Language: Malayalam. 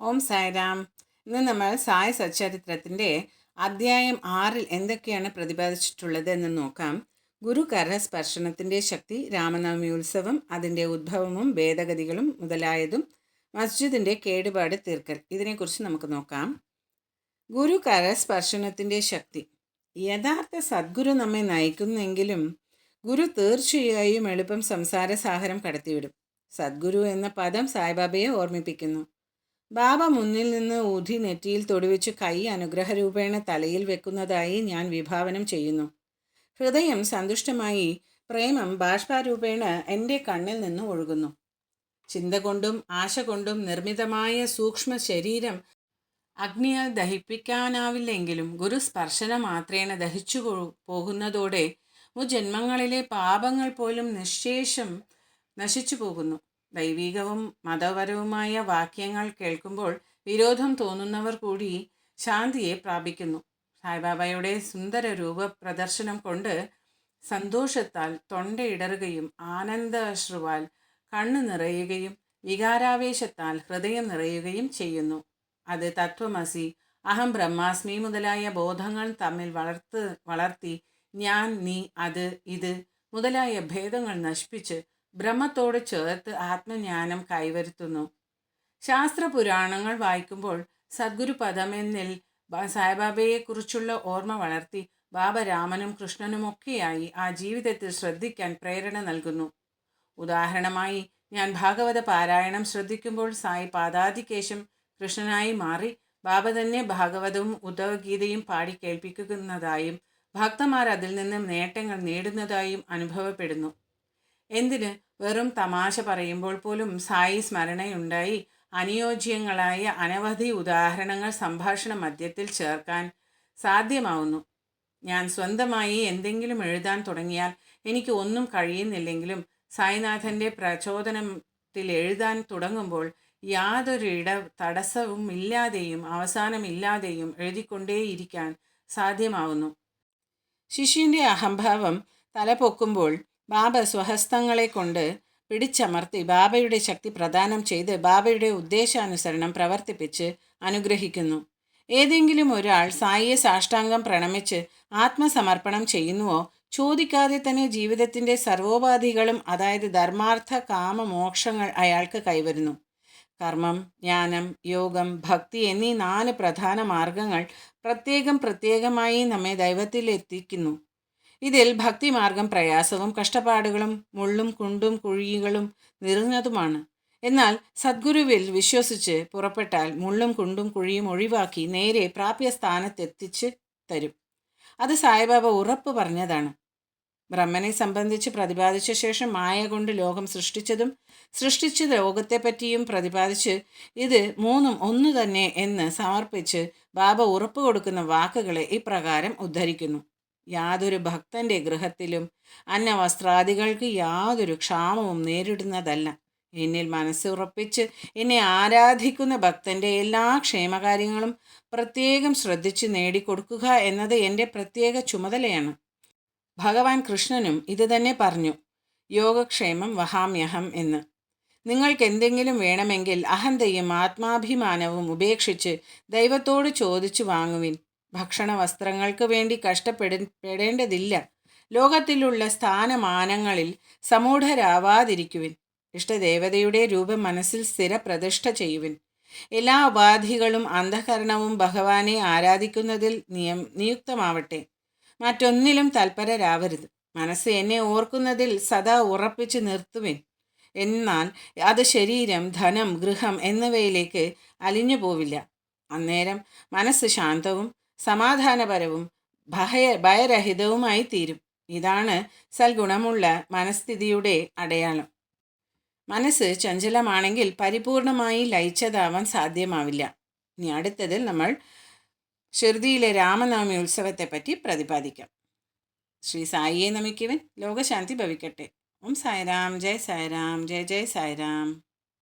ഓം സായിരാം. ഇന്ന് നമ്മൾ സായ് സച്ചരിത്രത്തിൻ്റെ അധ്യായം 6 എന്തൊക്കെയാണ് പ്രതിപാദിച്ചിട്ടുള്ളത് എന്ന് നോക്കാം. ഗുരു കരസ്പർശനത്തിൻ്റെ ശക്തി, രാമനവമി ഉത്സവം, അതിൻ്റെ ഉദ്ഭവവും ഭേദഗതികളും മുതലായതും, മസ്ജിദിൻ്റെ കേടുപാട് തീർക്കൽ, ഇതിനെക്കുറിച്ച് നമുക്ക് നോക്കാം. ഗുരു കരസ്പർശനത്തിൻ്റെ ശക്തി. യഥാർത്ഥ സദ്ഗുരു നമ്മെ നയിക്കുന്നെങ്കിലും ഗുരു തീർച്ചയായും എളുപ്പം സംസാരസാഗരം കടത്തിവിടും. സദ്ഗുരു എന്ന പദം സായിബാബയെ ഓർമ്മിപ്പിക്കുന്നു. ബാബ മുന്നിൽ നിന്ന് ഊതി നെറ്റിയിൽ തൊടുവെച്ച് കൈ അനുഗ്രഹരൂപേണ തലയിൽ വെക്കുന്നതായി ഞാൻ വിഭാവനം ചെയ്യുന്നു. ഹൃദയം സന്തുഷ്ടമായി പ്രേമം ബാഷ്പാരൂപേണ എൻ്റെ കണ്ണിൽ നിന്ന് ഒഴുകുന്നു. ചിന്ത കൊണ്ടും ആശ കൊണ്ടും നിർമ്മിതമായ സൂക്ഷ്മ ശരീരം അഗ്നിയാൽ ദഹിപ്പിക്കാനാവില്ലെങ്കിലും ഗുരു സ്പർശന മാത്രേണ ദഹിച്ചു പോകുന്നതോടെ മുജന്മങ്ങളിലെ പാപങ്ങൾ പോലും നിശ്ശേഷം നശിച്ചു പോകുന്നു. ദൈവികവും മതപരവുമായ വാക്യങ്ങൾ കേൾക്കുമ്പോൾ വിരോധം തോന്നുന്നവർ കൂടി ശാന്തിയെ പ്രാപിക്കുന്നു. സായിബാബയുടെ സുന്ദര രൂപ പ്രദർശനം കൊണ്ട് സന്തോഷത്താൽ തൊണ്ടയിടറുകയും ആനന്ദാശ്രുവാൽ കണ്ണു നിറയുകയും വികാരാവേശത്താൽ ഹൃദയം നിറയുകയും ചെയ്യുന്നു. അത് തത്വമസി, അഹം ബ്രഹ്മാസ്മി മുതലായ ബോധങ്ങൾ തമ്മിൽ വളർത്തി ഞാൻ, നീ, അത്, ഇത് മുതലായ ഭേദങ്ങൾ നശിപ്പിച്ച് ബ്രഹ്മത്തോട് ചേർത്ത് ആത്മജ്ഞാനം കൈവരുത്തുന്നു. ശാസ്ത്രപുരാണങ്ങൾ വായിക്കുമ്പോൾ സദ്ഗുരു പദമെന്നിൽ സായിബാബയെക്കുറിച്ചുള്ള ഓർമ്മ വളർത്തി ബാബ രാമനും കൃഷ്ണനുമൊക്കെയായി ആ ജീവിതത്തിൽ ശ്രദ്ധിക്കാൻ പ്രേരണ നൽകുന്നു. ഉദാഹരണമായി, ഞാൻ ഭാഗവത പാരായണം ശ്രദ്ധിക്കുമ്പോൾ സായി പാദാതികേശം കൃഷ്ണനായി മാറി ബാബ തന്നെ ഭാഗവതവും ഉദ്ധവഗീതയും പാടി കേൾപ്പിക്കുന്നതായും ഭക്തന്മാർ അതിൽ നിന്ന് നേട്ടങ്ങൾ നേടുന്നതായും അനുഭവപ്പെടുന്നു. എന്തിന്, വെറും തമാശ പറയുമ്പോൾ പോലും സായി സ്മരണയുണ്ടായി അനുയോജ്യങ്ങളായ അനവധി ഉദാഹരണങ്ങൾ സംഭാഷണ മധ്യത്തിൽ ചേർക്കാൻ സാധ്യമാവുന്നു. ഞാൻ സ്വന്തമായി എന്തെങ്കിലും എഴുതാൻ തുടങ്ങിയാൽ എനിക്ക് ഒന്നും കഴിയുന്നില്ലെങ്കിലും സായിനാഥൻ്റെ പ്രചോദനത്തിൽ എഴുതാൻ തുടങ്ങുമ്പോൾ യാതൊരു തടസ്സവും ഇല്ലാതെയും അവസാനമില്ലാതെയും എഴുതിക്കൊണ്ടേയിരിക്കാൻ സാധ്യമാവുന്നു. ശിഷ്യൻ്റെ അഹംഭാവം തലപൊക്കുമ്പോൾ ബാബ സ്വഹസ്തങ്ങളെ കൊണ്ട് പിടിച്ചമർത്തി ബാബയുടെ ശക്തി പ്രദാനം ചെയ്ത് ബാബയുടെ ഉദ്ദേശാനുസരണം പ്രവർത്തിപ്പിച്ച് അനുഗ്രഹിക്കുന്നു. ഏതെങ്കിലും ഒരാൾ സായിയെ സാഷ്ടാംഗം പ്രണമിച്ച് ആത്മസമർപ്പണം ചെയ്യുന്നുവോ, ചോദിക്കാതെ തന്നെ ജീവിതത്തിൻ്റെ സർവോപാധികളും, അതായത് ധർമാർത്ഥ കാമ മോക്ഷങ്ങൾ അയാൾക്ക് കൈവരുന്നു. കർമ്മം, ജ്ഞാനം, യോഗം, ഭക്തി എന്നീ 4 പ്രധാന മാർഗങ്ങൾ പ്രത്യേകമായി നമ്മെ ദൈവത്തിലെത്തിക്കുന്നു. ഇതിൽ ഭക്തിമാർഗം പ്രയാസവും കഷ്ടപ്പാടുകളും മുള്ളും കുണ്ടും കുഴികളും നിറഞ്ഞതുമാണ്. എന്നാൽ സദ്ഗുരുവിൽ വിശ്വസിച്ച് പുറപ്പെട്ടാൽ മുള്ളും കുണ്ടും കുഴിയും ഒഴിവാക്കി നേരെ പ്രാപ്യസ്ഥാനത്തെത്തിച്ച് തരും. അത് സായിബാബ ഉറപ്പ് പറഞ്ഞതാണ്. ബ്രഹ്മനെ സംബന്ധിച്ച് പ്രതിപാദിച്ച ശേഷം മായ കൊണ്ട് ലോകം സൃഷ്ടിച്ച ലോകത്തെപ്പറ്റിയും പ്രതിപാദിച്ച് ഇത് 3 ഒന്ന് തന്നെ എന്ന് സമർപ്പിച്ച് ബാബ ഉറപ്പ് കൊടുക്കുന്ന വാക്കുകളെ ഇപ്രകാരം ഉദ്ധരിക്കുന്നു. യാതൊരു ഭക്തൻ്റെ ഗൃഹത്തിലും അന്നവസ്ത്രാദികൾക്ക് യാതൊരു ക്ഷാമവും നേരിടുന്നതല്ല. എന്നിൽ മനസ്സുറപ്പിച്ച് എന്നെ ആരാധിക്കുന്ന ഭക്തൻ്റെ എല്ലാ ക്ഷേമകാര്യങ്ങളും പ്രത്യേകം ശ്രദ്ധിച്ച് നേടിക്കൊടുക്കുക എന്നത് എൻ്റെ പ്രത്യേക ചുമതലയാണ്. ഭഗവാൻ കൃഷ്ണനും ഇത് തന്നെ പറഞ്ഞു, യോഗക്ഷേമം വഹാമ്യഹം എന്ന്. നിങ്ങൾക്ക് എന്തെങ്കിലും വേണമെങ്കിൽ അഹന്തയും ആത്മാഭിമാനവും ഉപേക്ഷിച്ച് ദൈവത്തോട് ചോദിച്ചു വാങ്ങുവിൻ. ഭക്ഷണ വസ്ത്രങ്ങൾക്ക് വേണ്ടി കഷ്ടപ്പെടേണ്ടതില്ല. ലോകത്തിലുള്ള സ്ഥാനമാനങ്ങളിൽ സമൂഢരാവാതിരിക്കുവിൻ. ഇഷ്ടദേവതയുടെ രൂപം മനസ്സിൽ സ്ഥിരപ്രതിഷ്ഠ ചെയ്യുവിൻ. എല്ലാ ഉപാധികളും അന്ധകരണവും ഭഗവാനെ ആരാധിക്കുന്നതിൽ നിയുക്തമാവട്ടെ. മറ്റൊന്നിലും തൽപരരാവരുത്. മനസ്സ് എന്നെ ഓർക്കുന്നതിൽ സദാ ഉറപ്പിച്ച് നിർത്തുവിൻ. എന്നാൽ അത് ശരീരം, ധനം, ഗൃഹം എന്നിവയിലേക്ക് അലിഞ്ഞു പോവില്ല. അന്നേരം മനസ്സ് ശാന്തവും സമാധാനപരവും ഭയരഹിതവുമായി തീരും. ഇതാണ് സൽഗുണമുള്ള മനസ്ഥിതിയുടെ അടയാളം. മനസ്സ് ചഞ്ചലമാണെങ്കിൽ പരിപൂർണമായി ലയിച്ചതാവാൻ സാധ്യമാവില്ല. ഇനി അടുത്തതിൽ നമ്മൾ ഷിർദിയിലെ രാമനവമി ഉത്സവത്തെപ്പറ്റി പ്രതിപാദിക്കാം. ശ്രീ സായിയെ നമിക്കുവൻ. ലോകശാന്തി ഭവിക്കട്ടെ. ഓം സായിരാം. ജയ് സായിരാം. ജയ ജയ സായിരാം.